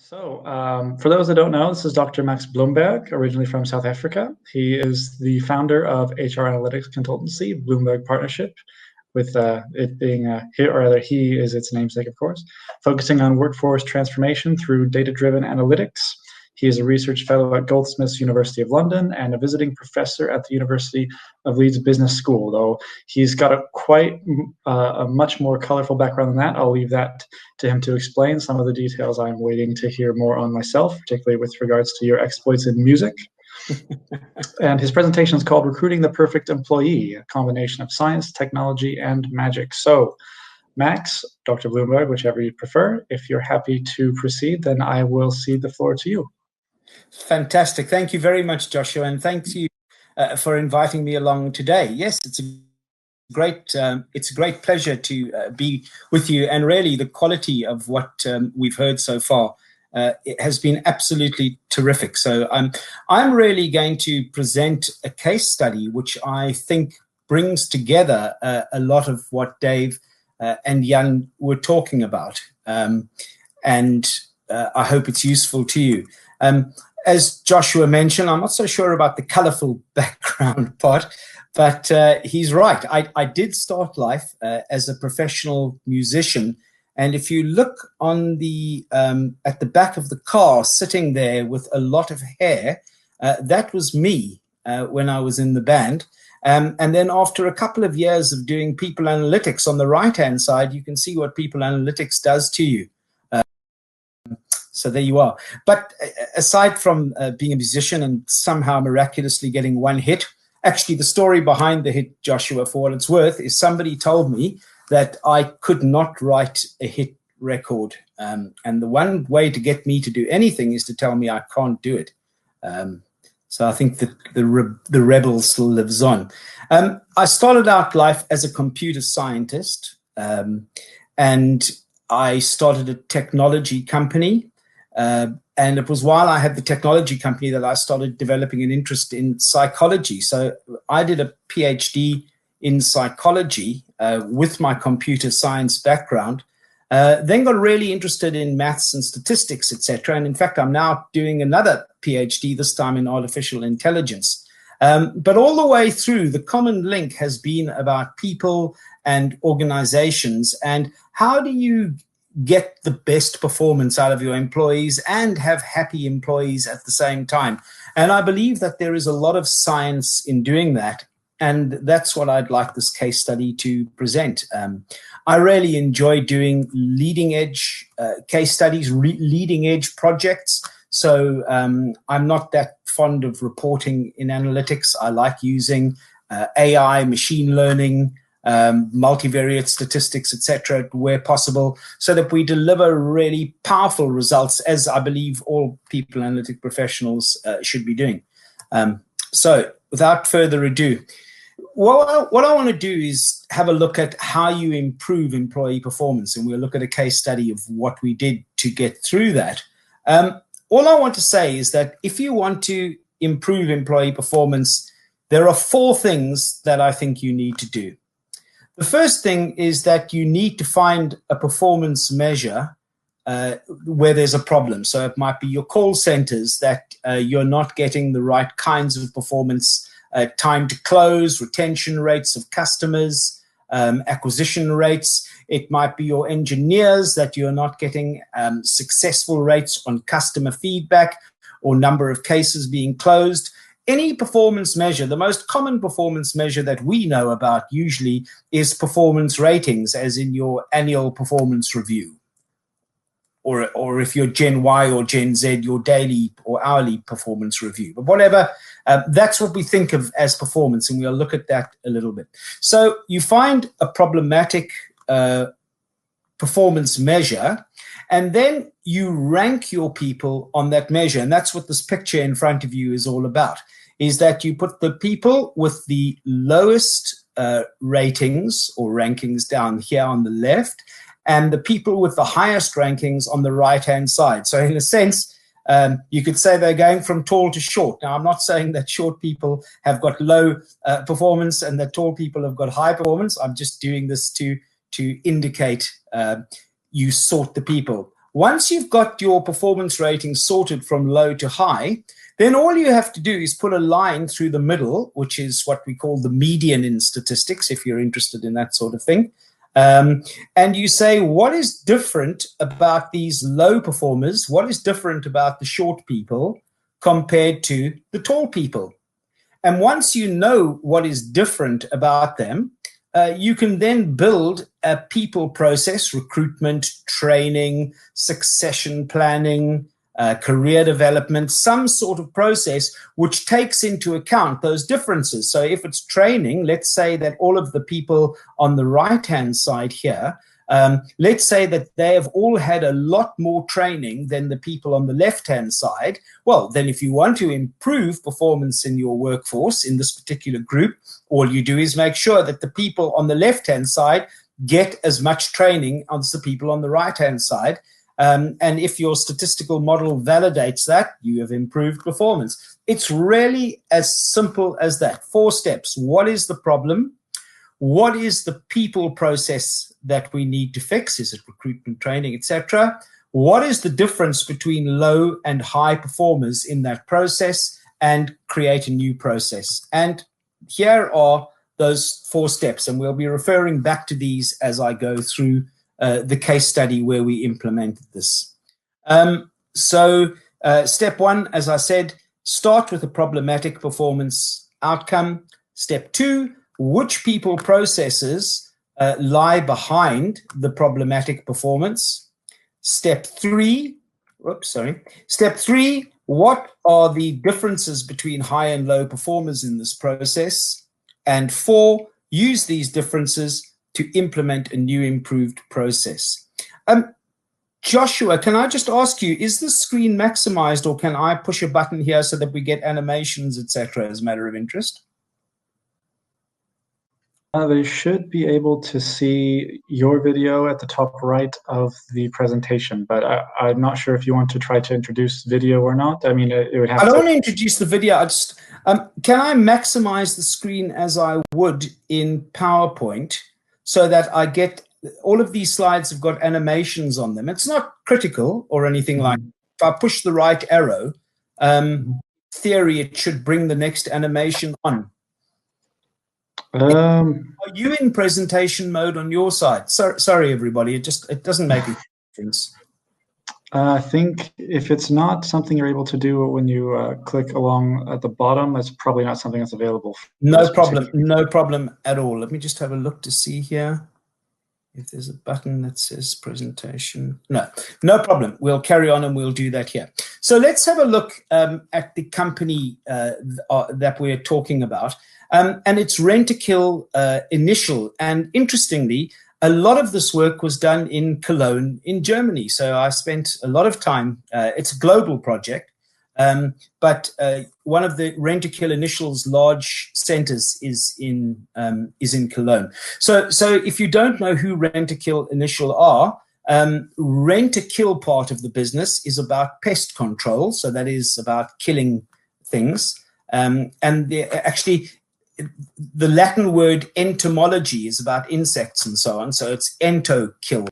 For those that don't know, this is Dr. Max Blumberg, originally from South Africa. He is the founder of HR analytics consultancy, Blumberg Partnership, with it being or rather he is its namesake, of course, focusing on workforce transformation through data-driven analytics. He is a research fellow at Goldsmiths University of London and a visiting professor at the University of Leeds Business School, though he's got a much more colorful background than that. I'll leave that to him to explain. Some of the details I'm waiting to hear more on myself, particularly with regards to your exploits in music. And his presentation is called Recruiting the Perfect Employee, a combination of science, technology, and magic. So, Max, Dr. Blumberg, whichever you prefer, if you're happy to proceed, then I will cede the floor to you. Fantastic. Thank you very much, Joshua, and thank you for inviting me along today. Yes, it's a great pleasure to be with you, and really the quality of what we've heard so far it has been absolutely terrific. So I'm really going to present a case study which I think brings together a lot of what Dave and Jan were talking about, and I hope it's useful to you. As Joshua mentioned, I'm not so sure about the colorful background part, but he's right. I did start life as a professional musician. And if you look on the at the back of the car, sitting there with a lot of hair, that was me when I was in the band. And then after a couple of years of doing people analytics on the right-hand side, you can see what people analytics does to you. So there you are. But aside from being a musician and somehow miraculously getting one hit, actually the story behind the hit, Joshua, for what it's worth, is somebody told me that I could not write a hit record. And the one way to get me to do anything is to tell me I can't do it. So I think that the rebel still lives on. I started out life as a computer scientist, and I started a technology company. And it was while I had the technology company that I started developing an interest in psychology. So I did a PhD in psychology with my computer science background, then got really interested in maths and statistics, etc. And in fact, I'm now doing another PhD, this time in artificial intelligence. But all the way through, the common link has been about people and organizations, and how do you get the best performance out of your employees and have happy employees at the same time. And I believe that there is a lot of science in doing that. And that's what I'd like this case study to present. I really enjoy doing leading edge case studies, leading edge projects. So I'm not that fond of reporting in analytics. I like using AI, machine learning, multivariate statistics, etc., where possible, so that we deliver really powerful results, as I believe all people analytic professionals should be doing. So without further ado, what I want to do is have a look at how you improve employee performance, and we'll look at a case study of what we did to get through that. All I want to say is that if you want to improve employee performance, there are 4 things that I think you need to do. The first thing is that you need to find a performance measure where there's a problem. So it might be your call centers, that you're not getting the right kinds of performance, time to close, retention rates of customers, acquisition rates. It might be your engineers, that you're not getting successful rates on customer feedback or number of cases being closed. Any performance measure, the most common performance measure that we know about usually is performance ratings, as in your annual performance review. Or if you're Gen Y or Gen Z, your daily or hourly performance review. But whatever, that's what we think of as performance, and we'll look at that a little bit. So you find a problematic performance measure, and then you rank your people on that measure. And that's what this picture in front of you is all about, is that you put the people with the lowest ratings or rankings down here on the left, and the people with the highest rankings on the right-hand side. So in a sense, you could say they're going from tall to short. Now, I'm not saying that short people have got low performance and that tall people have got high performance. I'm just doing this to indicate you sort the people. once you've got your performance rating sorted from low to high, then all you have to do is put a line through the middle, which is what we call the median in statistics, if you're interested in that sort of thing. And you say, what is different about these low performers? What is different about the short people compared to the tall people? And once you know what is different about them, you can then build a people process, recruitment, training, succession planning, career development, some sort of process which takes into account those differences. So if it's training, let's say that all of the people on the right-hand side here, let's say that they have all had a lot more training than the people on the left-hand side. Well, then if you want to improve performance in your workforce in this particular group, all you do is make sure that the people on the left-hand side get as much training as the people on the right-hand side. And if your statistical model validates that, you have improved performance. It's really as simple as that. 4 steps. What is the problem? What is the people process that we need to fix? Is it recruitment, training, etc.? What is the difference between low and high performers in that process, and create a new process? And here are those 4 steps, and we'll be referring back to these as I go through the case study where we implemented this. Step 1, as I said, start with a problematic performance outcome. Step 2, which people processes lie behind the problematic performance. Step 3, what are the differences between high and low performers in this process? And 4, use these differences to implement a new improved process. Joshua, can I just ask you, is the screen maximized, or can I push a button here so that we get animations, etc., as a matter of interest? They should be able to see your video at the top right of the presentation, but I'm not sure if you want to try to introduce video or not. I mean, it would have I don't want to introduce the video. I just, can I maximize the screen as I would in PowerPoint so that I get all of these slides have got animations on them? It's not critical or anything like that. If I push the right arrow, theory, it should bring the next animation on. Are you in presentation mode on your side? Sorry, everybody. It doesn't make a difference. I think if it's not something you're able to do when you click along at the bottom, that's probably not something that's available. No problem. No problem at all. Let me just have a look to see here if there's a button that says presentation. No problem. We'll carry on and we'll do that here. So let's have a look at the company that we're talking about. And it's Rentokil Initial. And interestingly, a lot of this work was done in Cologne in Germany. So I spent a lot of time. It's a global project. But one of the Rentokil Initial's large centers is in Cologne. So if you don't know who Rentokil Initial are, Rentokil part of the business is about pest control. So that is about killing things. And actually, the Latin word entomology is about insects and so on. So it's ento-kill.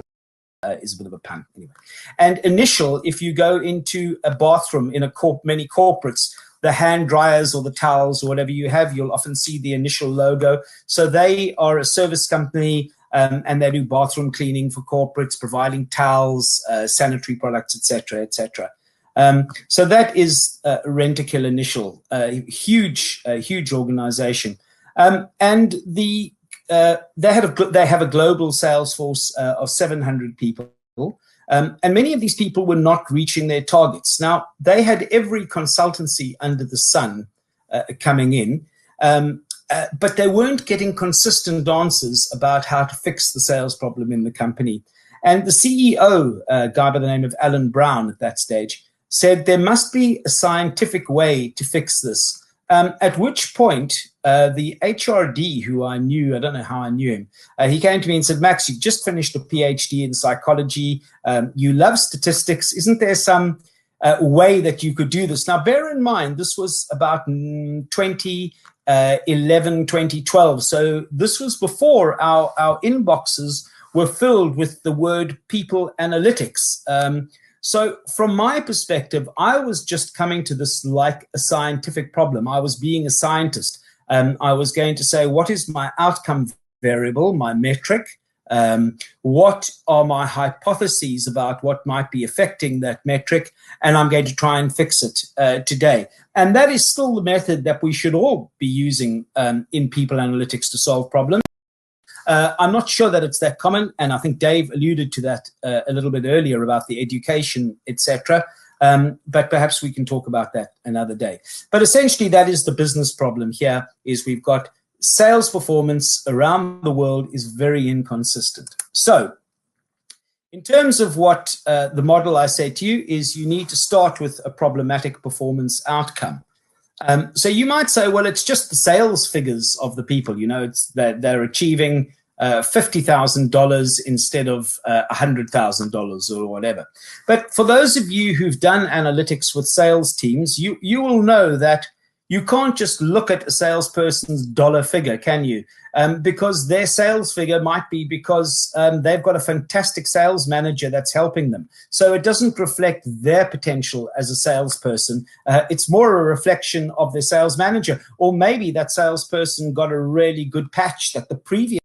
Is a bit of a pun anyway. And Initial, if you go into a bathroom in many corporates, the hand dryers or the towels or whatever you have, you'll often see the Initial logo. So they are a service company and they do bathroom cleaning for corporates, providing towels, sanitary products, etc., etc. So that is Rentokil Initial, a huge organization, and they have a global sales force of 700 people, and many of these people were not reaching their targets. Now, they had every consultancy under the sun coming in, but they weren't getting consistent answers about how to fix the sales problem in the company. And the CEO, a guy by the name of Alan Brown at that stage, said there must be a scientific way to fix this. At which point, the HRD, who I knew, I don't know how I knew him, he came to me and said, Max, you've just finished a PhD in psychology. You love statistics. Isn't there some way that you could do this? Now, bear in mind, this was about 2011, 2012. So this was before our inboxes were filled with the word people analytics. So from my perspective, I was just coming to this like a scientific problem. I was being a scientist. I was going to say, what is my outcome variable, my metric? What are my hypotheses about what might be affecting that metric? And I'm going to try and fix it today. And that is still the method that we should all be using in people analytics to solve problems. I'm not sure that it's that common, and I think Dave alluded to that a little bit earlier about the education, etc. But perhaps we can talk about that another day. But essentially, that is the business problem here, is we've got sales performance around the world is very inconsistent. So in terms of what the model I say to you is, you need to start with a problematic performance outcome. So you might say, well, it's just the sales figures of the people. You know, it's that they're achieving $50,000 instead of $100,000 or whatever. But for those of you who've done analytics with sales teams, you will know that you can't just look at a salesperson's dollar figure, can you? Because their sales figure might be because they've got a fantastic sales manager that's helping them. So it doesn't reflect their potential as a salesperson. It's more a reflection of their sales manager. Or maybe that salesperson got a really good patch that the previous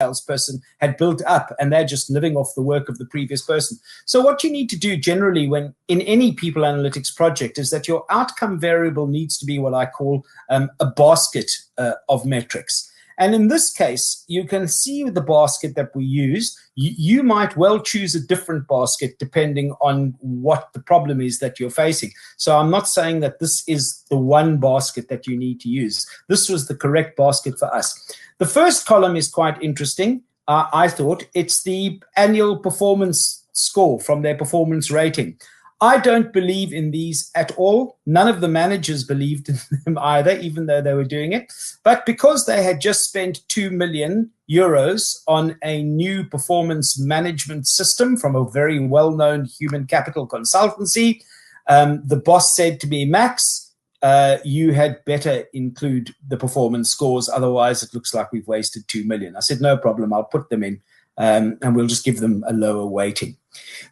salesperson had built up, and they're just living off the work of the previous person. So what you need to do generally when in any people analytics project is that your outcome variable needs to be what I call a basket of metrics. And in this case, you can see the basket that we use. You might well choose a different basket depending on what the problem is that you're facing. So I'm not saying that this is the one basket that you need to use. This was the correct basket for us. The first column is quite interesting. I thought it's the annual performance score from their performance rating. I don't believe in these at all. None of the managers believed in them either, even though they were doing it. But because they had just spent 2 million euros on a new performance management system from a very well-known human capital consultancy, the boss said to me, Max, you had better include the performance scores. Otherwise, it looks like we've wasted 2 million. I said, no problem. I'll put them in. And we'll just give them a lower weighting.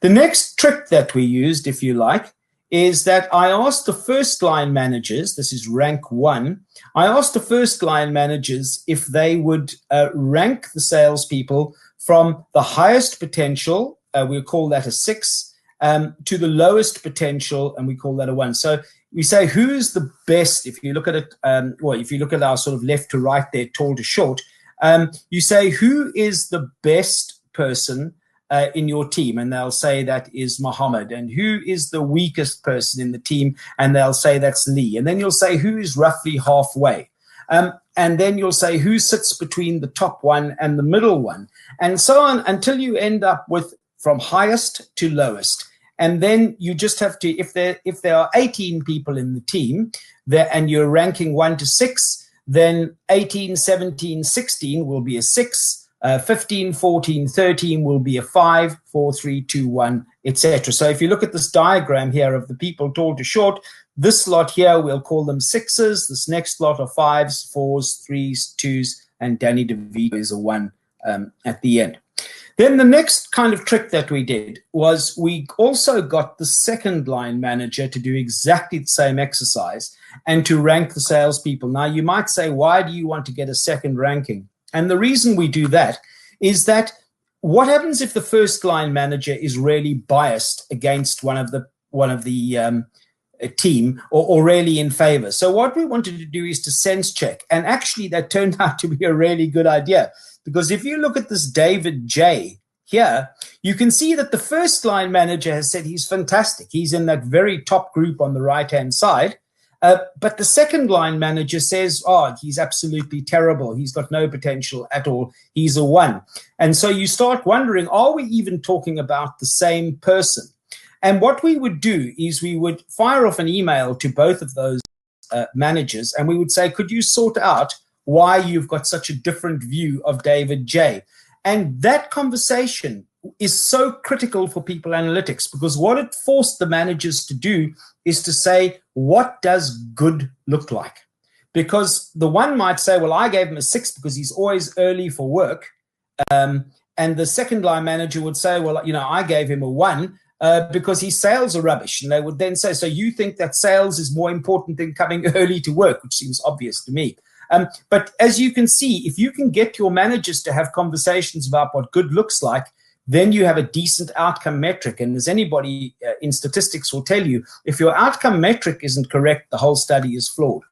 The next trick that we used, if you like, is that I asked the first line managers, this is rank 1, I asked the first line managers if they would rank the salespeople from the highest potential, we'll call that a 6, to the lowest potential, and we call that a 1. So we say, who's the best? If you look at it, if you look at our sort of left to right there, tall to short, you say, who is the best person in your team? And they'll say that is Mohammed. And who is the weakest person in the team? And they'll say that's Lee. And then you'll say, who is roughly halfway? And then you'll say, who sits between the top one and the middle one? And so on until you end up with from highest to lowest. And then you just have to, if there are 18 people in the team there, and you're ranking 1 to 6, then 18, 17, 16 will be a 6, 15, 14, 13 will be a 5, 4, 3, 2, 1, etc. So if you look at this diagram here of the people tall to short, this lot here, we'll call them 6s. This next lot are 5s, 4s, 3s, 2s, and Danny DeVito is a 1 at the end. Then the next kind of trick that we did was we also got the second line manager to do exactly the same exercise and to rank the salespeople. Now, you might say, why do you want to get a second ranking? And the reason we do that is that what happens if the first line manager is really biased against one of the team or really in favor? So what we wanted to do is to sense check. And actually, that turned out to be a really good idea. Because if you look at this David J here, you can see that the first line manager has said he's fantastic. He's in that very top group on the right-hand side. But the second line manager says, oh, he's absolutely terrible. He's got no potential at all. He's a 1. And so you start wondering, are we even talking about the same person? And what we would do is we would fire off an email to both of those managers, and we would say, could you sort out why you've got such a different view of David J? And that conversation is so critical for people analytics, because what it forced the managers to do is to say, what does good look like? Because the one might say, well, I gave him a 6 because he's always early for work. and the second line manager would say, well, I gave him a 1 because his sales are rubbish. And they would then say, so you think that sales is more important than coming early to work, which seems obvious to me. But as you can see, if you can get your managers to have conversations about what good looks like, then you have a decent outcome metric. And as anybody in statistics will tell you, if your outcome metric isn't correct, the whole study is flawed.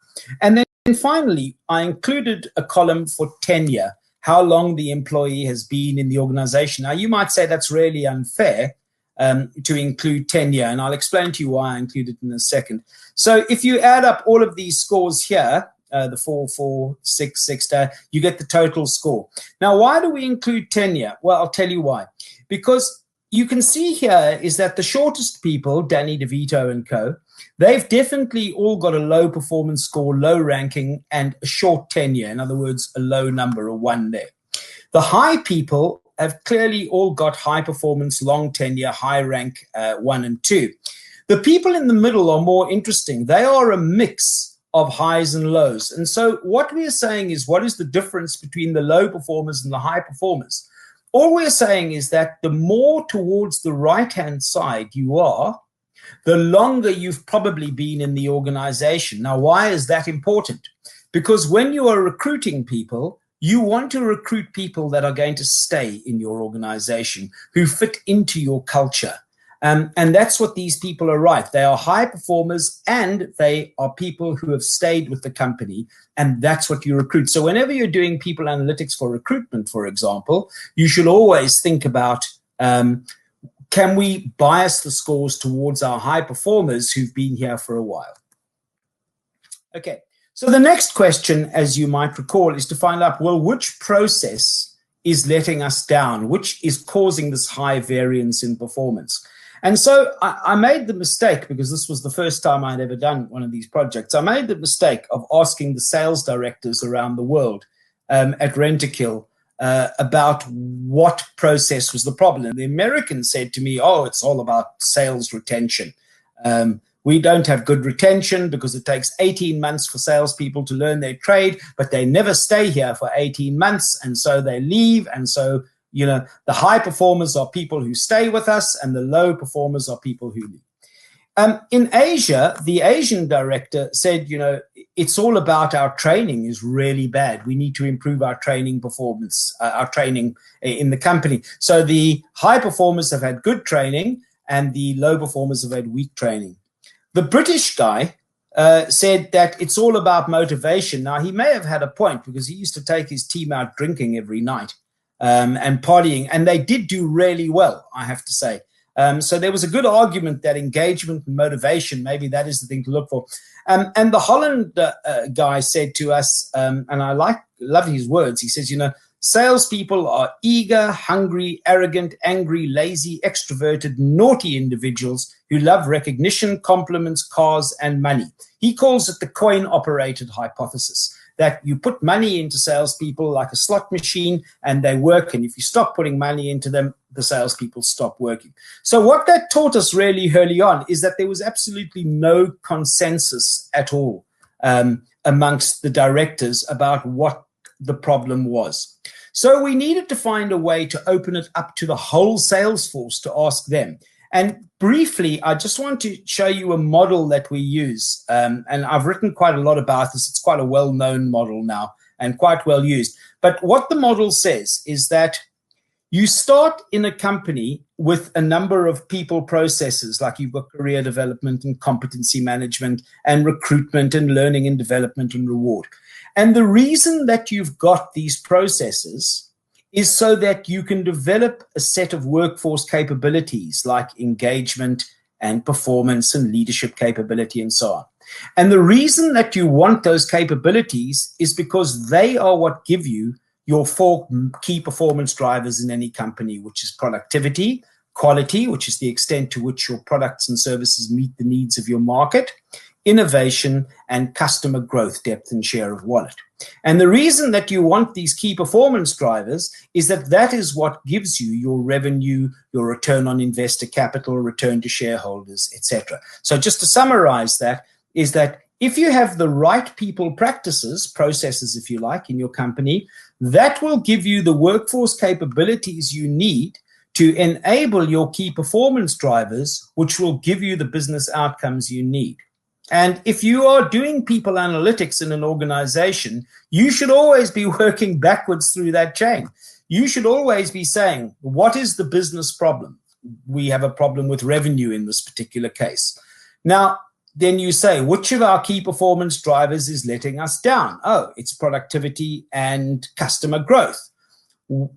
And then finally, I included a column for tenure, how long the employee has been in the organization. Now, you might say that's really unfair to include tenure, and I'll explain to you why I include it in a second. So if you add up all of these scores here, the 4, 4, 6, 6, you get the total score. Now, why do we include tenure? Well, I'll tell you why. Because you can see here is that the shortest people, Danny DeVito and co., they've definitely all got a low performance score, low ranking, and a short tenure. In other words, a low number, a 1 there. The high people have clearly all got high performance, long tenure, high rank, 1 and 2. The people in the middle are more interesting. They are a mix of highs and lows. And so what we are saying is, what is the difference between the low performers and the high performers? All we're saying is that the more towards the right-hand side you are, the longer you've probably been in the organization. Now, why is that important? Because when you are recruiting people, you want to recruit people that are going to stay in your organization, who fit into your culture. And that's what these people are, right. They are high performers, and they are people who have stayed with the company, and that's what you recruit. So whenever you're doing people analytics for recruitment, for example, you should always think about, can we bias the scores towards our high performers who've been here for a while? Okay, so the next question, as you might recall, is to find out, well, which process is letting us down, which is causing this high variance in performance? And so I made the mistake, because this was the first time I'd ever done one of these projects. I made the mistake of asking the sales directors around the world at Rentokil about what process was the problem. The Americans said to me, oh, it's all about sales retention. We don't have good retention because it takes 18 months for salespeople to learn their trade, but they never stay here for 18 months, and so they leave. And so, the high performers are people who stay with us, and the low performers are people who leave. In Asia, the Asian director said, it's all about our training is really bad. We need to improve our training performance, our training in the company. So the high performers have had good training, and the low performers have had weak training. The British guy said that it's all about motivation. Now, he may have had a point, because he used to take his team out drinking every night and partying, and they did do really well, I have to say. So there was a good argument that engagement and motivation, maybe that is the thing to look for. And the Holland guy said to us, and I love his words, he says, salespeople are eager, hungry, arrogant, angry, lazy, extroverted, naughty individuals who love recognition, compliments, cars, and money. He calls it the coin-operated hypothesis, that you put money into salespeople like a slot machine, and they work. And if you stop putting money into them, the salespeople stop working. So what that taught us really early on is that there was absolutely no consensus at all amongst the directors about what the problem was. So we needed to find a way to open it up to the whole sales force to ask them. And briefly, I just want to show you a model that we use. And I've written quite a lot about this. It's quite a well-known model now and quite well used. But what the model says is that you start in a company with a number of people processes, like you've got career development and competency management and recruitment and learning and development and reward. And the reason that you've got these processes is so that you can develop a set of workforce capabilities like engagement and performance and leadership capability and so on. And the reason that you want those capabilities is because they are what give you your 4 key performance drivers in any company, which is productivity, quality, which is the extent to which your products and services meet the needs of your market, innovation, and customer growth, depth, and share of wallet. And the reason that you want these key performance drivers is that that is what gives you your revenue, your return on investor capital, return to shareholders, etc. So just to summarize that, is that if you have the right people practices, processes, if you like, in your company, that will give you the workforce capabilities you need to enable your key performance drivers, which will give you the business outcomes you need. And if you are doing people analytics in an organization, you should always be working backwards through that chain. You should always be saying, what is the business problem? We have a problem with revenue in this particular case. Now, then you say, which of our key performance drivers is letting us down? Oh, it's productivity and customer growth.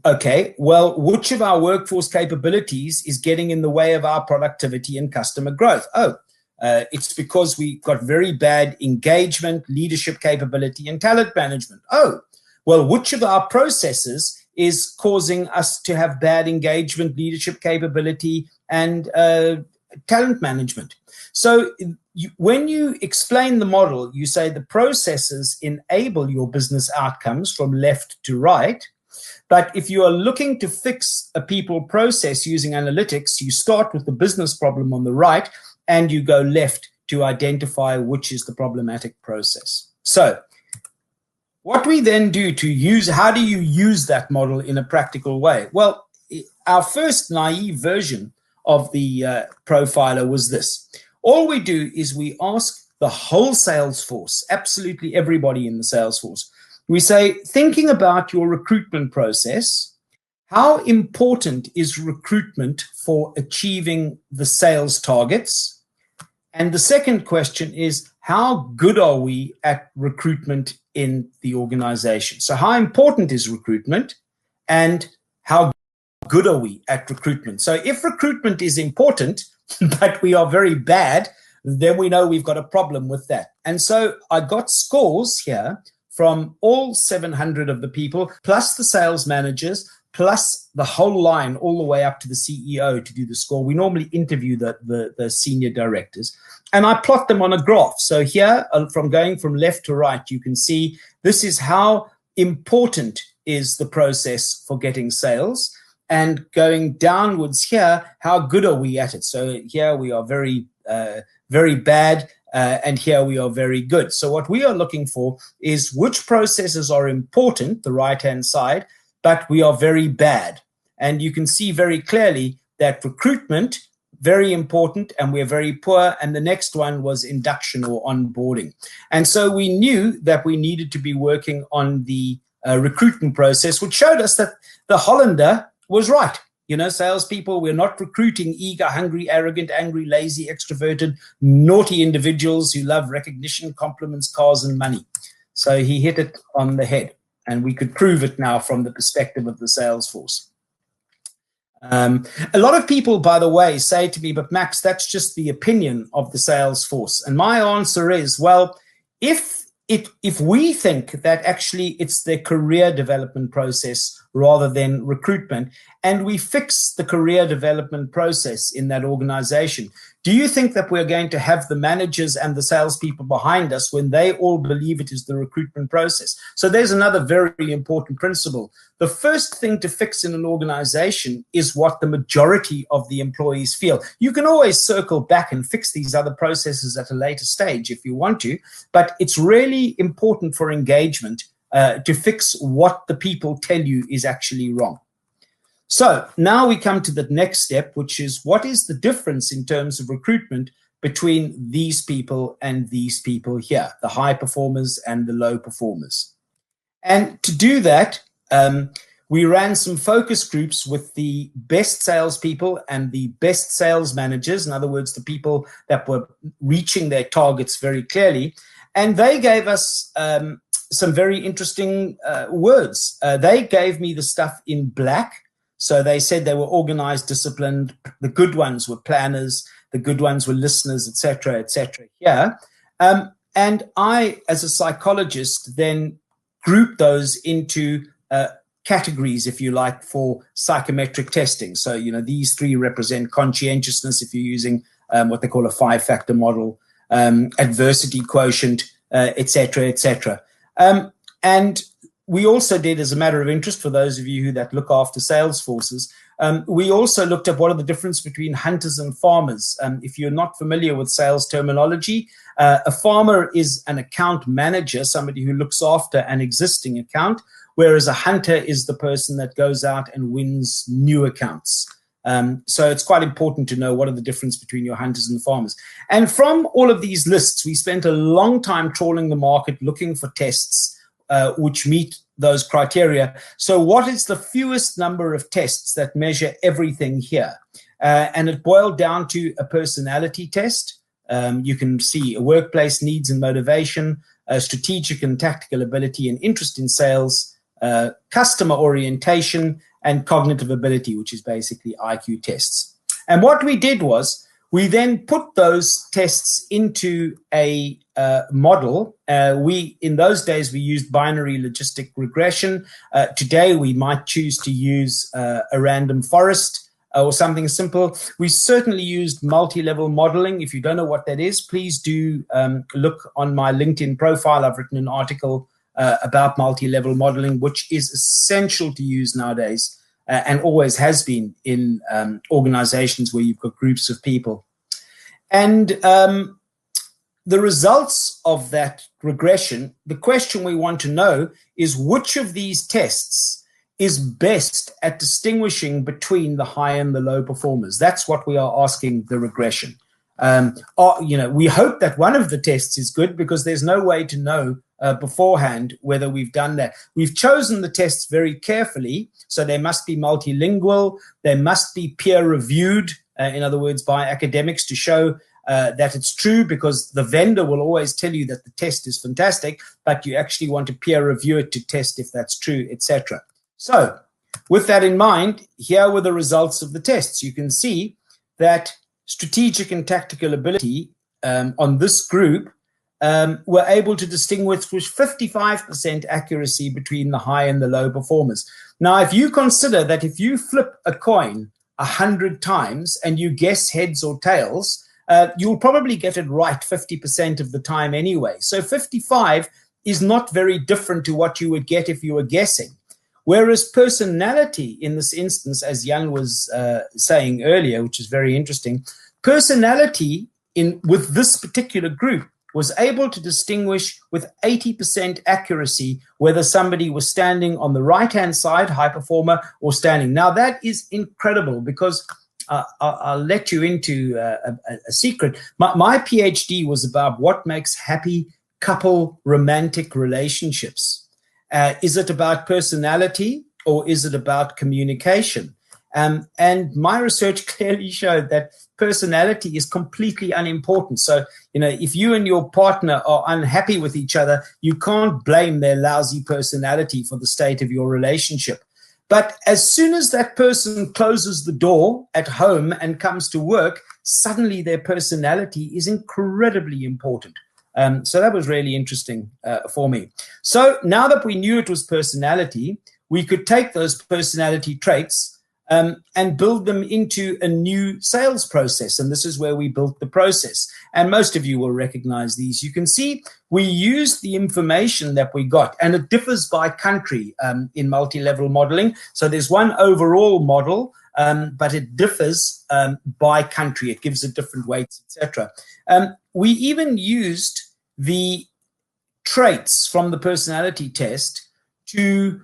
Okay, well, which of our workforce capabilities is getting in the way of our productivity and customer growth? Oh, it's because we got very bad engagement, leadership capability, and talent management. Oh, well, which of our processes is causing us to have bad engagement, leadership capability, and talent management? So when you explain the model, you say the processes enable your business outcomes from left to right. But if you are looking to fix a people process using analytics, you start with the business problem on the right and you go left to identify which is the problematic process. So what we then do to use, how do you use that model in a practical way? Well, our first naive version of the profiler was this. All we do is we ask the whole sales force, absolutely everybody in the sales force. We say, thinking about your recruitment process, how important is recruitment for achieving the sales targets? And the second question is, how good are we at recruitment in the organization? So how important is recruitment and how good are we at recruitment? So if recruitment is important, but we are very bad, then we know we've got a problem with that. And so I got scores here from all 700 of the people, plus the sales managers, plus the whole line, all the way up to the CEO to do the score. We normally interview the senior directors, and I plot them on a graph. So here, from going from left to right, you can see this is how important is the process for getting sales. And going downwards here, how good are we at it? So here we are very, very bad, and here we are very good. So what we are looking for is which processes are important, the right-hand side, but we are very bad. And you can see very clearly that recruitment, very important, and we're very poor. And the next one was induction or onboarding. And so we knew that we needed to be working on the recruitment process, which showed us that the Hollander was right. You know, salespeople, we're not recruiting eager, hungry, arrogant, angry, lazy, extroverted, naughty individuals who love recognition, compliments, cars, and money. So he hit it on the head, and we could prove it now from the perspective of the sales force. A lot of people, by the way, say to me, but Max, that's just the opinion of the sales force. And my answer is, well, if we think that actually it's the career development process rather than recruitment, and we fix the career development process in that organization, do you think that we're going to have the managers and the salespeople behind us when they all believe it is the recruitment process? So there's another very important principle. The first thing to fix in an organization is what the majority of the employees feel. You can always circle back and fix these other processes at a later stage if you want to, but it's really important for engagement to fix what the people tell you is actually wrong. So now we come to the next step, which is what is the difference in terms of recruitment between these people and these people here, the high performers and the low performers. And to do that, we ran some focus groups with the best salespeople and the best sales managers, in other words, the people that were reaching their targets very clearly. And they gave us some very interesting words. They gave me the stuff in black. So they said they were organized, disciplined. The good ones were planners. The good ones were listeners, et cetera, yeah. And I, as a psychologist, then grouped those into categories, if you like, for psychometric testing. So, you know, these three represent conscientiousness if you're using what they call a 5-factor model, adversity quotient, et cetera, et cetera. And we also did, as a matter of interest for those of you who that look after sales forces, we also looked at what are the difference between hunters and farmers. If you're not familiar with sales terminology, a farmer is an account manager, somebody who looks after an existing account, whereas a hunter is the person that goes out and wins new accounts. So it's quite important to know what are the difference between your hunters and farmers. And from all of these lists, we spent a long time trawling the market looking for tests which meet those criteria. So what is the fewest number of tests that measure everything here? And it boiled down to a personality test. You can see a workplace needs and motivation, strategic and tactical ability and interest in sales, customer orientation, and cognitive ability, which is basically IQ tests. And what we did was we then put those tests into a model. In those days, we used binary logistic regression. Today, we might choose to use a random forest or something simple. We certainly used multi-level modeling. If you don't know what that is, please do look on my LinkedIn profile. I've written an article about multi-level modeling, which is essential to use nowadays. And always has been in organizations where you've got groups of people. And the results of that regression, the question we want to know is which of these tests is best at distinguishing between the high and the low performers. That's what we are asking the regression. We hope that one of the tests is good because there's no way to know beforehand whether we've done that. We've chosen the tests very carefully, so they must be multilingual, they must be peer-reviewed, in other words, by academics to show that it's true, because the vendor will always tell you that the test is fantastic, but you actually want to peer-review it to test if that's true, etc. So, with that in mind, here were the results of the tests. You can see that strategic and tactical ability on this group were able to distinguish with 55% accuracy between the high and the low performers. Now, if you consider that if you flip a coin 100 times and you guess heads or tails, you'll probably get it right 50% of the time anyway. So 55 is not very different to what you would get if you were guessing. Whereas personality in this instance, as Jan was saying earlier, which is very interesting, personality with this particular group was able to distinguish with 80% accuracy whether somebody was standing on the right-hand side, high performer, or standing. Now, that is incredible because I'll let you into a secret. My PhD was about what makes happy couple romantic relationships. Is it about personality or is it about communication? And my research clearly showed that personality is completely unimportant. So, if you and your partner are unhappy with each other, you can't blame their lousy personality for the state of your relationship. But as soon as that person closes the door at home and comes to work, suddenly their personality is incredibly important. So that was really interesting for me. So now that we knew it was personality, we could take those personality traits and build them into a new sales process. And this is where we built the process. And most of you will recognize these. You can see we used the information that we got, and it differs by country in multi-level modeling. So there's one overall model, but it differs by country. It gives it different weights, etc. We even used the traits from the personality test to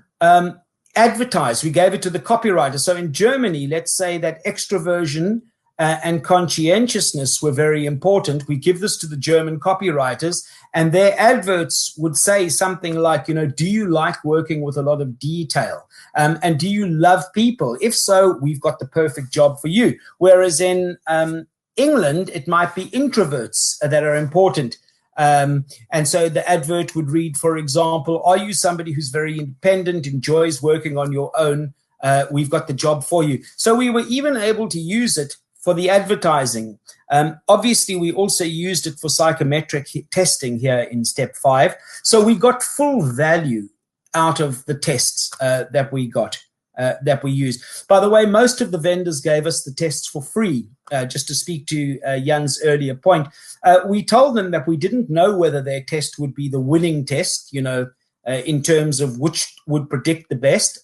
advertise. We gave it to the copywriter. So in Germany, let's say that extroversion and conscientiousness were very important. We give this to the German copywriters, and their adverts would say something like, do you like working with a lot of detail? And do you love people? If so, we've got the perfect job for you. Whereas in England, it might be introverts that are important. And so the advert would read, for example, are you somebody who's very independent, enjoys working on your own? We've got the job for you. So we were even able to use it for the advertising. Obviously, we also used it for psychometric testing here in step 5. So we got full value out of the tests that we got. That we used. By the way, most of the vendors gave us the tests for free. Just to speak to Jan's earlier point, we told them that we didn't know whether their test would be the winning test, in terms of which would predict the best,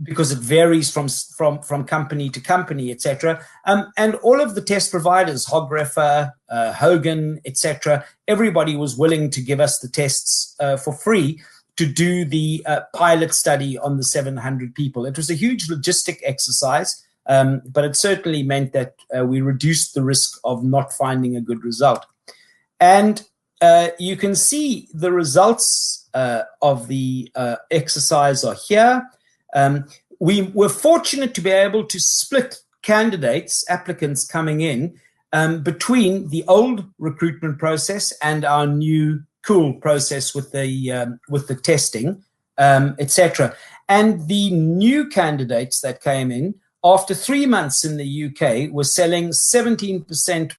because it varies from company to company, etc. And all of the test providers, Hogreffer, Hogan, etc., everybody was willing to give us the tests for free to do the pilot study on the 700 people. It was a huge logistic exercise, but it certainly meant that we reduced the risk of not finding a good result. And you can see the results of the exercise are here. We were fortunate to be able to split candidates, applicants coming in, between the old recruitment process and our new cool process with the testing, etc. And the new candidates that came in, after 3 months in the UK, were selling 17%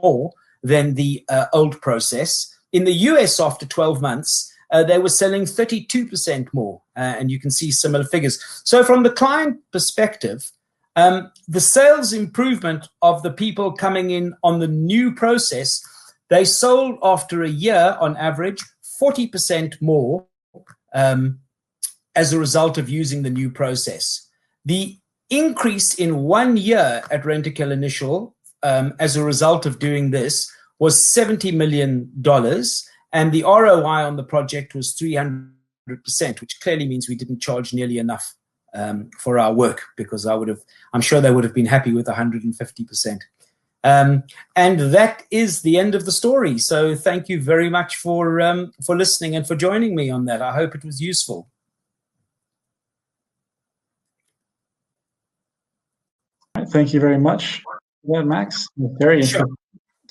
more than the old process. In the US, after 12 months, they were selling 32% more, and you can see similar figures. So from the client perspective, the sales improvement of the people coming in on the new process, they sold after a year on average 40% more as a result of using the new process. The increase in 1 year at Rentokil Initial as a result of doing this was $70 million. And the ROI on the project was 300%, which clearly means we didn't charge nearly enough for our work, because I'm sure they would have been happy with 150%. And that is the end of the story. So thank you very much for listening and for joining me on that. I hope it was useful. Thank you very much, Max. Very interesting. Sure.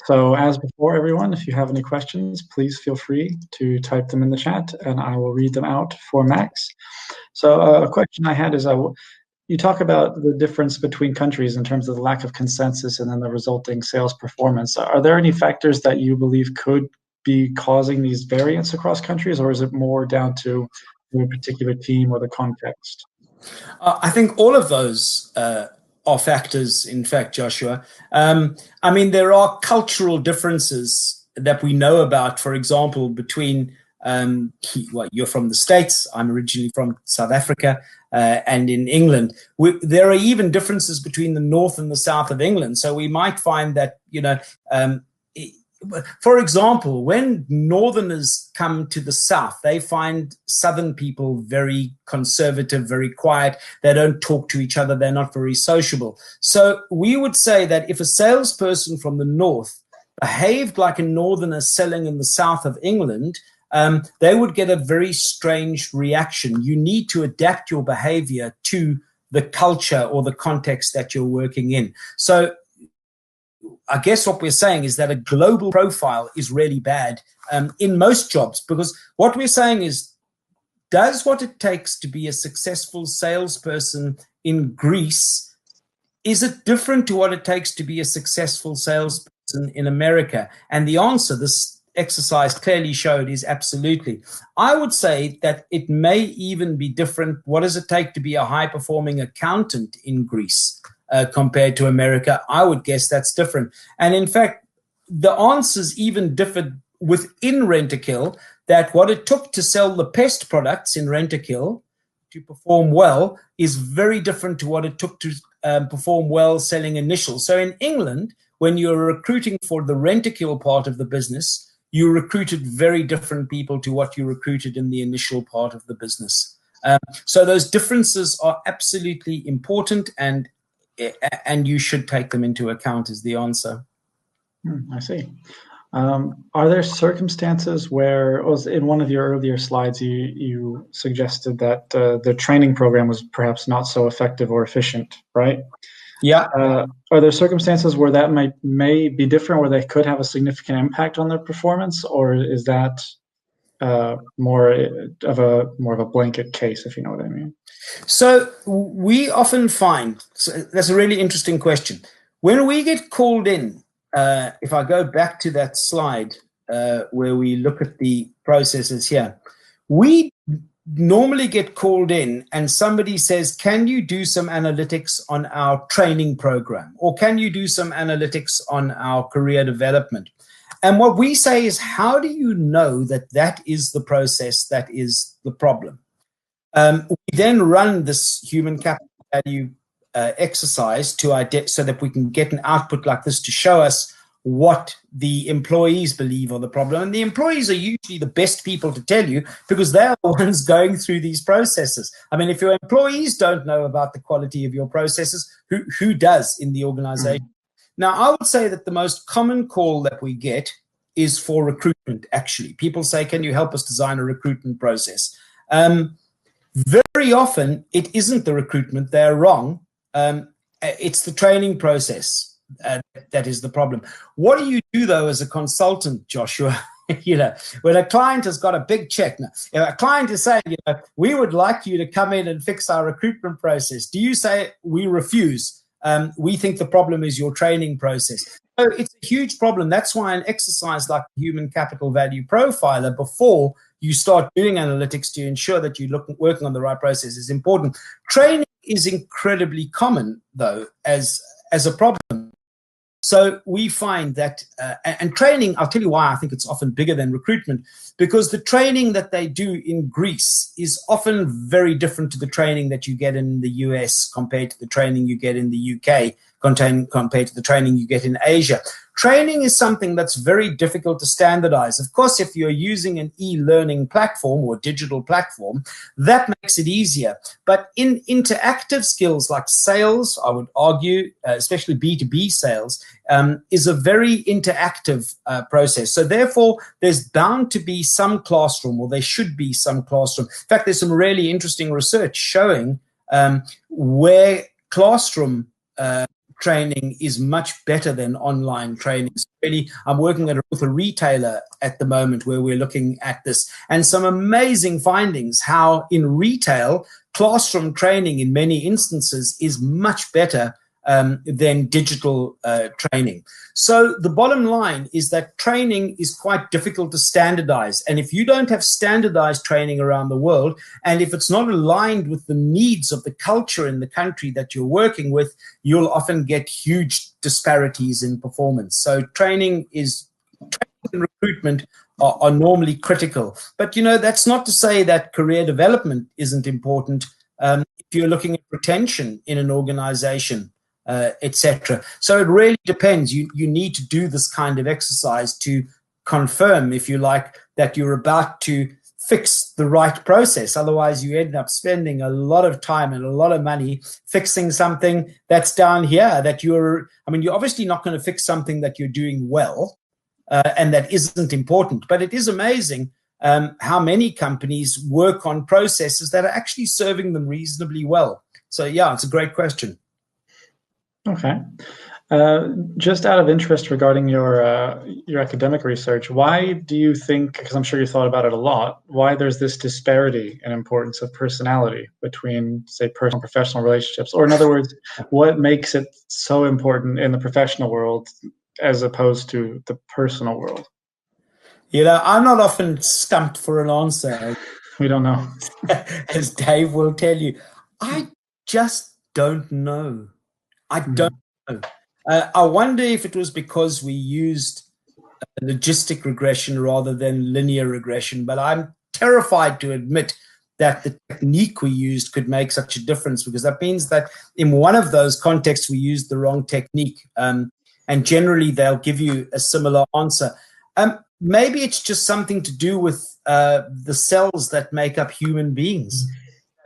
So as before, everyone, if you have any questions, please feel free to type them in the chat and I will read them out for Max. So a question I had is, you talk about the difference between countries in terms of the lack of consensus and then the resulting sales performance. Are there any factors that you believe could be causing these variants across countries, or is it more down to a particular team or the context? I think all of those are factors, in fact, Joshua. I mean, there are cultural differences that we know about, for example, between, well, you're from the States, I'm originally from South Africa, and in England. There are even differences between the north and the south of England. So we might find that, you know, for example, when northerners come to the south, they find southern people very conservative, very quiet. They don't talk to each other. They're not very sociable. So we would say that if a salesperson from the north behaved like a northerner selling in the south of England, they would get a very strange reaction. You need to adapt your behavior to the culture or the context that you're working in. So I guess what we're saying is that a global profile is really bad in most jobs, because what we're saying is, does what it takes to be a successful salesperson in Greece, is it different to what it takes to be a successful salesperson in America? And the answer this exercise clearly showed is absolutely. I would say that it may even be different. What does it take to be a high-performing accountant in Greece? Compared to America, I would guess that's different. And in fact, the answers even differed within Rentokil, that what it took to sell the pest products in Rentokil to perform well is very different to what it took to perform well selling Initial. So in England, when you're recruiting for the Rentokil part of the business, you recruited very different people to what you recruited in the Initial part of the business. So those differences are absolutely important, and you should take them into account is the answer. I see. Are there circumstances where, in one of your earlier slides, you suggested that the training program was perhaps not so effective or efficient, right? Yeah. Are there circumstances where that may be different, where they could have a significant impact on their performance, or is that more of a blanket case, if you know what I mean? So we often find, that's a really interesting question. When we get called in, if I go back to that slide where we look at the processes here, we normally get called in and somebody says, can you do some analytics on our training program? Or can you do some analytics on our career development? And what we say is, how do you know that that is the process that is the problem? We then run this human capital value exercise so that we can get an output like this to show us what the employees believe are the problem. And the employees are usually the best people to tell you, because they're the ones going through these processes. I mean, if your employees don't know about the quality of your processes, who does in the organization? Mm-hmm. Now, I would say that the most common call that we get is for recruitment, actually. People say, can you help us design a recruitment process? Very often, it isn't the recruitment. They're wrong. It's the training process that is the problem. What do you do, though, as a consultant, Joshua? When a client has got a big check, now, if a client is saying, we would like you to come in and fix our recruitment process, do you say, we refuse? We think the problem is your training process. So it's a huge problem. That's why an exercise like the Human Capital Value Profiler, before you start doing analytics to ensure that you're working on the right process, is important. Training is incredibly common, though, as a problem. So we find that, and training, I'll tell you why I think it's often bigger than recruitment, because the training that they do in Greece is often very different to the training that you get in the US compared to the training you get in the UK, compared to the training you get in Asia. Training is something that's very difficult to standardize. Of course, if you're using an e-learning platform or digital platform, that makes it easier. But in interactive skills like sales, I would argue, especially B2B sales, is a very interactive process. So therefore, there's bound to be some classroom, or there should be some classroom. In fact, there's some really interesting research showing where classroom training is much better than online training. So really, I'm working with a retailer at the moment where we're looking at this, and some amazing findings how in retail, classroom training in many instances is much better than digital training. So the bottom line is that training is quite difficult to standardize. And if you don't have standardized training around the world, and if it's not aligned with the needs of the culture in the country that you're working with, you'll often get huge disparities in performance. So training and recruitment are normally critical. But, that's not to say that career development isn't important if you're looking at retention in an organization, etc. So it really depends. You need to do this kind of exercise to confirm, if you like, that you're about to fix the right process. Otherwise, you end up spending a lot of time and a lot of money fixing something that's down here that you're obviously not going to fix something that you're doing well and that isn't important. But it is amazing how many companies work on processes that are actually serving them reasonably well. So, yeah, it's a great question. Okay. Just out of interest regarding your academic research, why do you think, because I'm sure you thought about it a lot, why there's this disparity in importance of personality between, say, personal and professional relationships? Or in other words, what makes it so important in the professional world as opposed to the personal world? I'm not often stumped for an answer. We don't know. As Dave will tell you. I just don't know. I don't know. I wonder if it was because we used logistic regression rather than linear regression, but I'm terrified to admit that the technique we used could make such a difference, because that means that in one of those contexts we used the wrong technique, and generally they'll give you a similar answer. Maybe it's just something to do with the cells that make up human beings.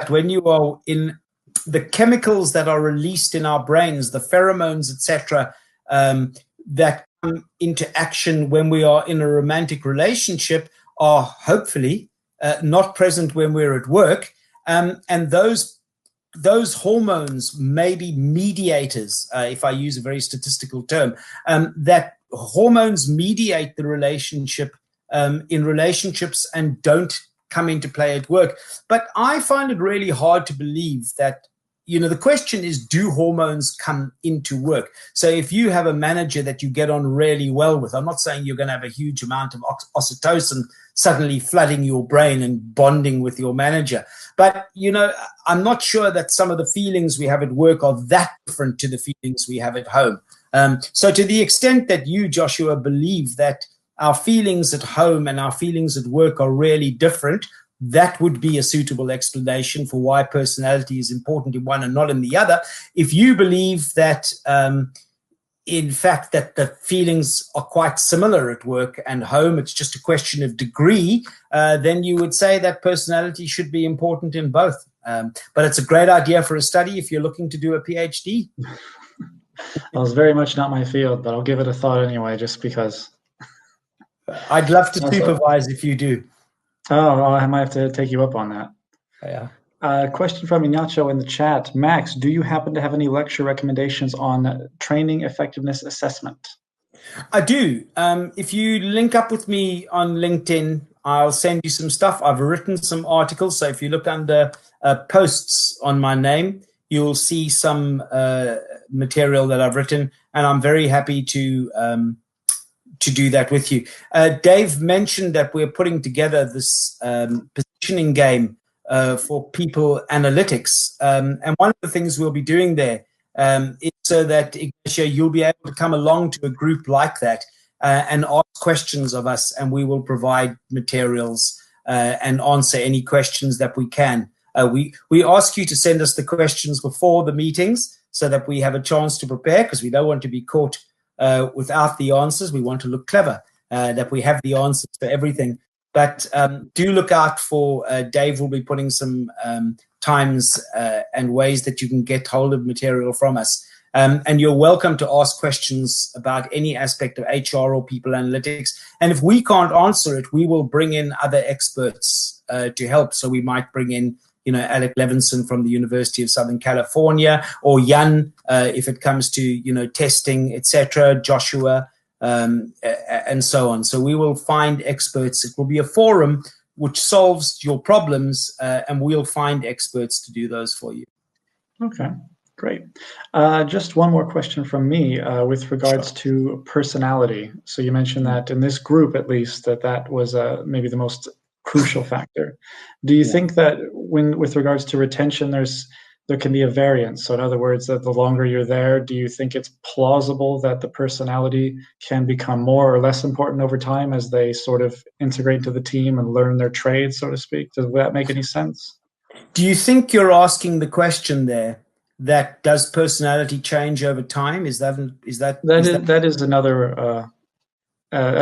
When you are in the chemicals that are released in our brains, the pheromones, etc., that come into action when we are in a romantic relationship are hopefully not present when we're at work. And those hormones may be mediators, if I use a very statistical term, that hormones mediate the relationship in relationships and don't come into play at work. But I find it really hard to believe that, the question is, do hormones come into work? So if you have a manager that you get on really well with, I'm not saying you're going to have a huge amount of oxytocin suddenly flooding your brain and bonding with your manager. But, I'm not sure that some of the feelings we have at work are that different to the feelings we have at home. So to the extent that you, Joshua, believe that our feelings at home and our feelings at work are really different, that would be a suitable explanation for why personality is important in one and not in the other. If you believe that, in fact, that the feelings are quite similar at work and home, it's just a question of degree, then you would say that personality should be important in both. But it's a great idea for a study if you're looking to do a PhD. Well, it's very much not my field, but I'll give it a thought anyway, just because. I'd love to supervise if you do. Oh, I might have to take you up on that. Yeah. Question from Ignacio in the chat. Max, do you happen to have any lecture recommendations on training effectiveness assessment? I do. If you link up with me on LinkedIn, I'll send you some stuff. I've written some articles. So if you look under posts on my name, you'll see some material that I've written, and I'm very happy to do that with you. Dave mentioned that we're putting together this positioning game for people analytics. And one of the things we'll be doing there is so that, Ignacio, you'll be able to come along to a group like that and ask questions of us, and we will provide materials and answer any questions that we can. We ask you to send us the questions before the meetings so that we have a chance to prepare, because we don't want to be caught without the answers. We want to look clever, that we have the answers for everything. But do look out for Dave will be putting some times and ways that you can get hold of material from us. And you're welcome to ask questions about any aspect of HR or people analytics. And if we can't answer it, we will bring in other experts to help. So we might bring in, Alec Levinson from the University of Southern California, or Jan, if it comes to, testing, etc., Joshua, and so on. So we will find experts. It will be a forum which solves your problems, and we'll find experts to do those for you. Okay, great. Just one more question from me with regards to personality. So you mentioned that in this group, at least, that was maybe the most crucial factor. Do you think that with regards to retention, there can be a variance? So in other words, that the longer you're there, do you think it's plausible that the personality can become more or less important over time as they sort of integrate into the team and learn their trade, so to speak? Does that make any sense? Do you think you're asking the question there that does personality change over time? That is another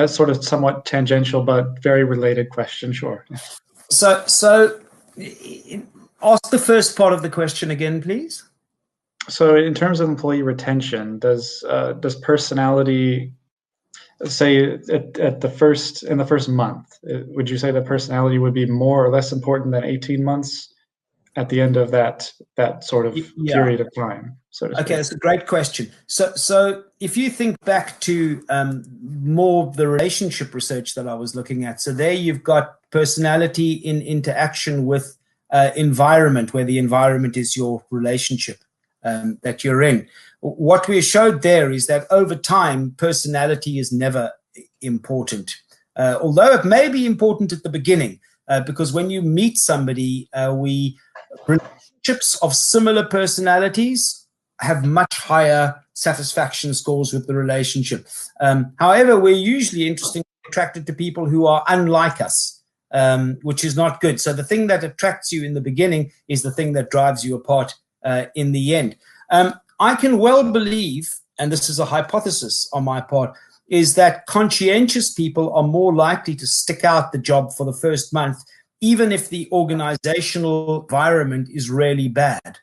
sort of somewhat tangential but very related question. Sure. So ask the first part of the question again, please. So in terms of employee retention, does personality, say in the first month, would you say that personality would be more or less important than 18 months at the end of that sort of period of time? So to speak? Okay, that's a great question. So if you think back to more of the relationship research that I was looking at, so there you've got personality in interaction with environment, where the environment is your relationship that you're in. What we showed there is that over time, personality is never important, although it may be important at the beginning, because when you meet somebody, relationships of similar personalities have much higher satisfaction scores with the relationship. However, we're usually attracted to people who are unlike us, which is not good. So the thing that attracts you in the beginning is the thing that drives you apart in the end. I can well believe, and this is a hypothesis on my part, is that conscientious people are more likely to stick out the job for the first month, even if the organizational environment is really bad.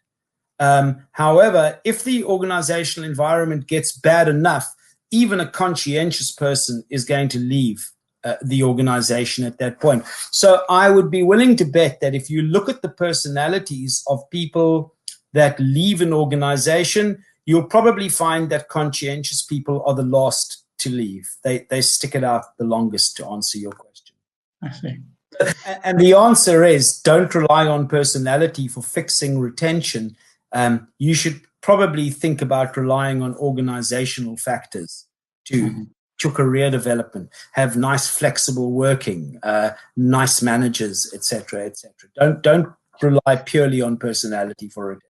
However, if the organizational environment gets bad enough, even a conscientious person is going to leave the organization at that point. So I would be willing to bet that if you look at the personalities of people that leave an organization, you'll probably find that conscientious people are the last to leave. They stick it out the longest, to answer your question. I see. And the answer is, don't rely on personality for fixing retention. You should probably think about relying on organizational factors to career development, have nice flexible working, nice managers, etc., etc. Don't rely purely on personality for it.